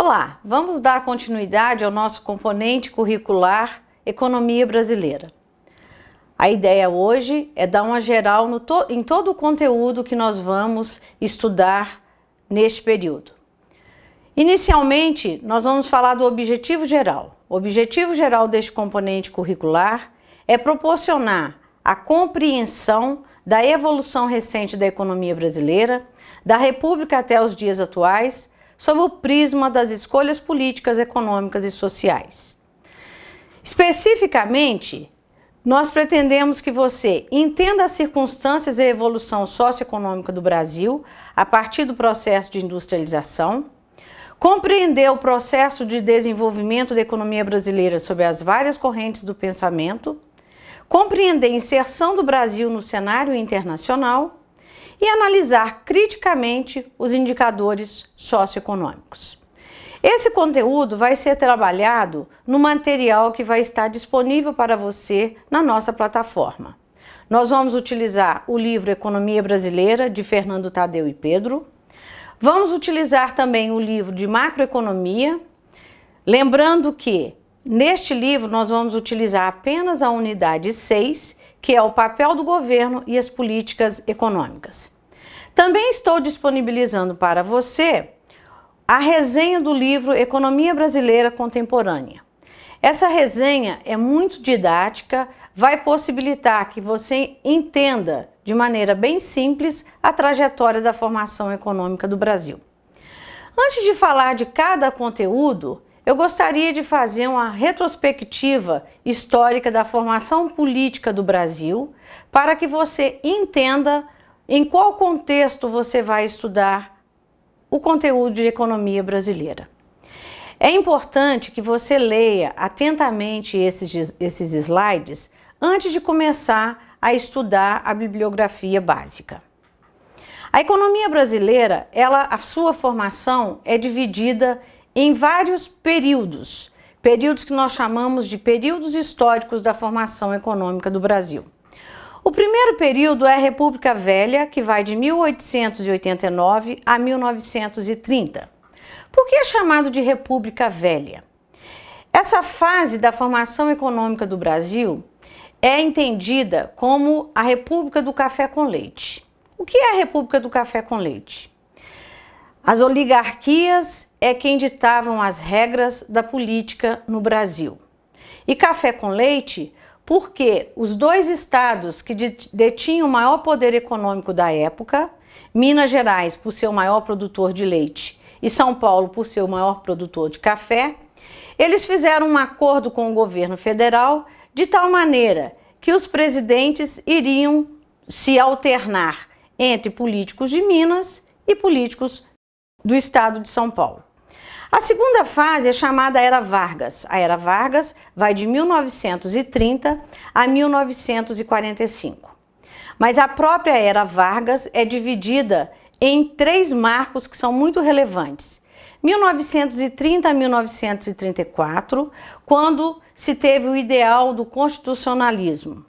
Olá, vamos dar continuidade ao nosso componente curricular Economia Brasileira. A ideia hoje é dar uma geral em todo o conteúdo que nós vamos estudar neste período. Inicialmente, nós vamos falar do objetivo geral. O objetivo geral deste componente curricular é proporcionar a compreensão da evolução recente da economia brasileira, da República até os dias atuais, sob o prisma das escolhas políticas, econômicas e sociais. Especificamente, nós pretendemos que você entenda as circunstâncias e a evolução socioeconômica do Brasil a partir do processo de industrialização, compreender o processo de desenvolvimento da economia brasileira sob as várias correntes do pensamento, compreender a inserção do Brasil no cenário internacional e analisar criticamente os indicadores socioeconômicos. Esse conteúdo vai ser trabalhado no material que vai estar disponível para você na nossa plataforma. Nós vamos utilizar o livro Economia Brasileira, de Fernando Tadeu e Pedro. Vamos utilizar também o livro de Macroeconomia, lembrando que neste livro nós vamos utilizar apenas a unidade 6, que é o papel do governo e as políticas econômicas. Também estou disponibilizando para você a resenha do livro Economia Brasileira Contemporânea. Essa resenha é muito didática, vai possibilitar que você entenda de maneira bem simples a trajetória da formação econômica do Brasil. Antes de falar de cada conteúdo, eu gostaria de fazer uma retrospectiva histórica da formação política do Brasil para que você entenda em qual contexto você vai estudar o conteúdo de economia brasileira. É importante que você leia atentamente esses slides antes de começar a estudar a bibliografia básica. A economia brasileira, a sua formação é dividida em vários períodos que nós chamamos de períodos históricos da formação econômica do Brasil. O primeiro período é a República Velha, que vai de 1889 a 1930. Por que é chamado de República Velha? Essa fase da formação econômica do Brasil é entendida como a República do Café com Leite. O que é a República do Café com Leite? As oligarquias é quem ditavam as regras da política no Brasil. E café com leite porque os dois estados que detinham o maior poder econômico da época, Minas Gerais por ser o maior produtor de leite e São Paulo por ser o maior produtor de café, eles fizeram um acordo com o governo federal de tal maneira que os presidentes iriam se alternar entre políticos de Minas e políticos do estado de São Paulo. A segunda fase é chamada Era Vargas. A Era Vargas vai de 1930 a 1945. Mas a própria Era Vargas é dividida em 3 marcos que são muito relevantes. 1930 a 1934, quando se teve o ideal do constitucionalismo.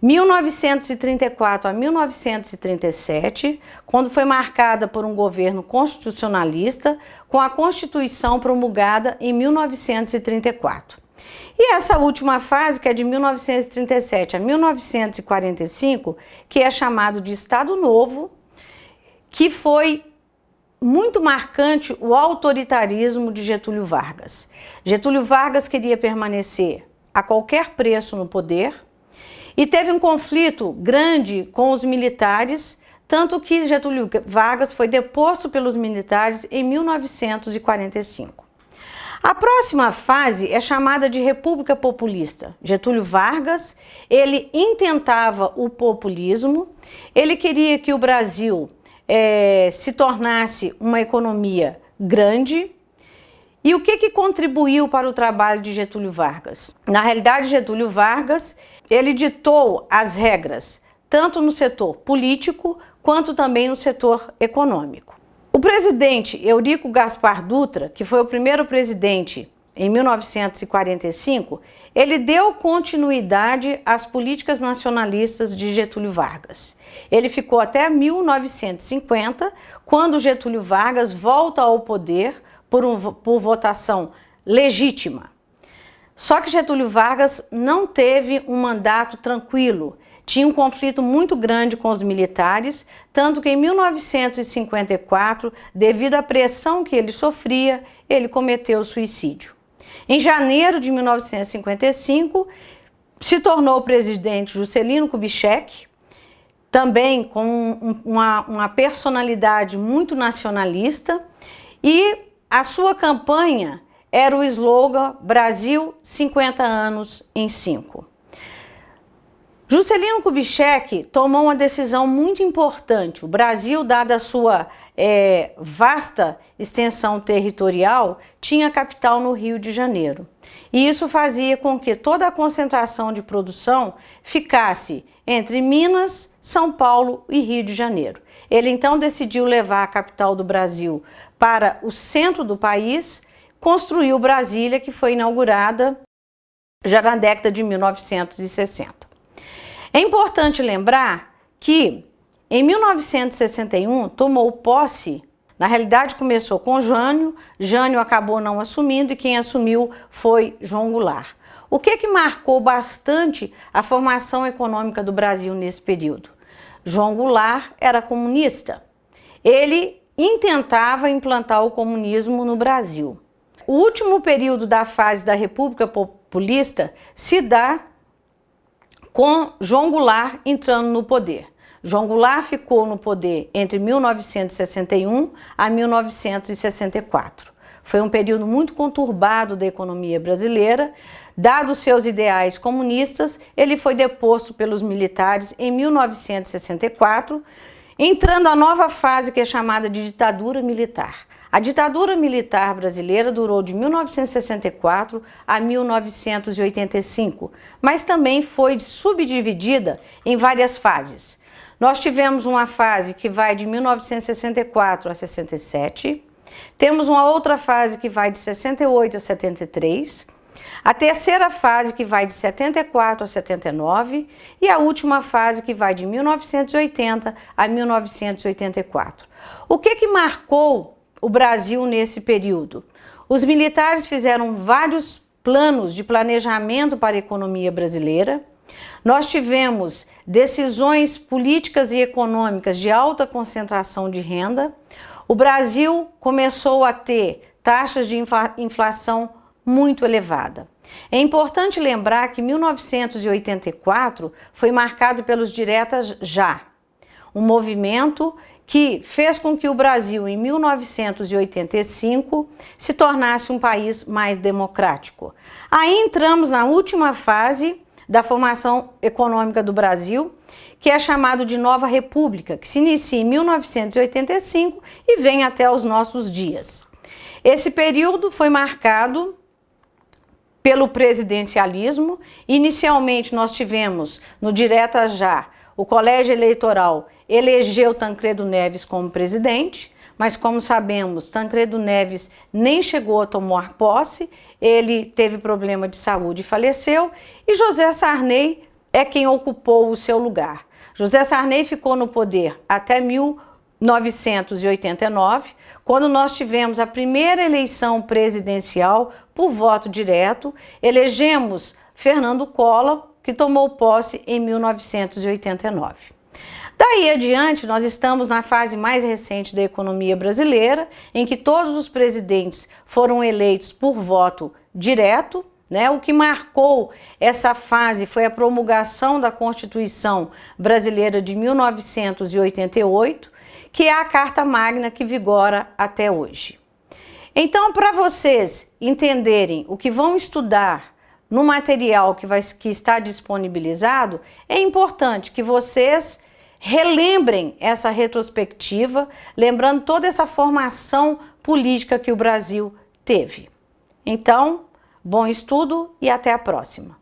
1934 a 1937, quando foi marcada por um governo constitucionalista, com a Constituição promulgada em 1934. E essa última fase, que é de 1937 a 1945, que é chamado de Estado Novo, que foi muito marcante o autoritarismo de Getúlio Vargas. Getúlio Vargas queria permanecer a qualquer preço no poder, e teve um conflito grande com os militares, tanto que Getúlio Vargas foi deposto pelos militares em 1945. A próxima fase é chamada de República Populista. Getúlio Vargas, ele intentava o populismo, ele queria que o Brasil se tornasse uma economia grande. E o que contribuiu para o trabalho de Getúlio Vargas? Na realidade, Getúlio Vargas, ele ditou as regras, tanto no setor político, quanto também no setor econômico. O presidente Eurico Gaspar Dutra, que foi o primeiro presidente em 1945, ele deu continuidade às políticas nacionalistas de Getúlio Vargas. Ele ficou até 1950, quando Getúlio Vargas volta ao poder por votação legítima. Só que Getúlio Vargas não teve um mandato tranquilo. Tinha um conflito muito grande com os militares, tanto que em 1954, devido à pressão que ele sofria, ele cometeu suicídio. Em janeiro de 1955, se tornou presidente Juscelino Kubitschek, também com uma personalidade muito nacionalista, e a sua campanha era o slogan Brasil 50 anos em 5. Juscelino Kubitschek tomou uma decisão muito importante. O Brasil, dada a sua vasta extensão territorial, tinha capital no Rio de Janeiro. E isso fazia com que toda a concentração de produção ficasse entre Minas, São Paulo e Rio de Janeiro. Ele então decidiu levar a capital do Brasil para o centro do país, construiu Brasília, que foi inaugurada já na década de 1960. É importante lembrar que em 1961 tomou posse, na realidade começou com Jânio acabou não assumindo e quem assumiu foi João Goulart. O que marcou bastante a formação econômica do Brasil nesse período? João Goulart era comunista. Ele intentava implantar o comunismo no Brasil. O último período da fase da República Populista se dá com João Goulart entrando no poder. João Goulart ficou no poder entre 1961 a 1964. Foi um período muito conturbado da economia brasileira. Dados seus ideais comunistas, ele foi deposto pelos militares em 1964, entrando a nova fase que é chamada de ditadura militar. A ditadura militar brasileira durou de 1964 a 1985, mas também foi subdividida em várias fases. Nós tivemos uma fase que vai de 1964 a 67, temos uma outra fase que vai de 68 a 73, a terceira fase que vai de 74 a 79 e a última fase que vai de 1980 a 1984. O que marcou o Brasil nesse período? Os militares fizeram vários planos de planejamento para a economia brasileira. Nós tivemos decisões políticas e econômicas de alta concentração de renda. O Brasil começou a ter taxas de inflação muito elevada. É importante lembrar que 1984 foi marcado pelos diretas já, um movimento que fez com que o Brasil, em 1985, se tornasse um país mais democrático. Aí entramos na última fase da formação econômica do Brasil, que é chamado de Nova República, que se inicia em 1985 e vem até os nossos dias. Esse período foi marcado pelo presidencialismo. Inicialmente nós tivemos no direta já, o colégio eleitoral elegeu Tancredo Neves como presidente, mas como sabemos, Tancredo Neves nem chegou a tomar posse, ele teve problema de saúde e faleceu, e José Sarney é quem ocupou o seu lugar. José Sarney ficou no poder até 1989, quando nós tivemos a primeira eleição presidencial por voto direto, elegemos Fernando Collor, que tomou posse em 1989. Daí adiante, nós estamos na fase mais recente da economia brasileira, em que todos os presidentes foram eleitos por voto direto, né? O que marcou essa fase foi a promulgação da Constituição Brasileira de 1988, que é a Carta Magna que vigora até hoje. Então, para vocês entenderem o que vão estudar no material que está disponibilizado, é importante que vocês relembrem essa retrospectiva, lembrando toda essa formação política que o Brasil teve. Então, bom estudo e até a próxima.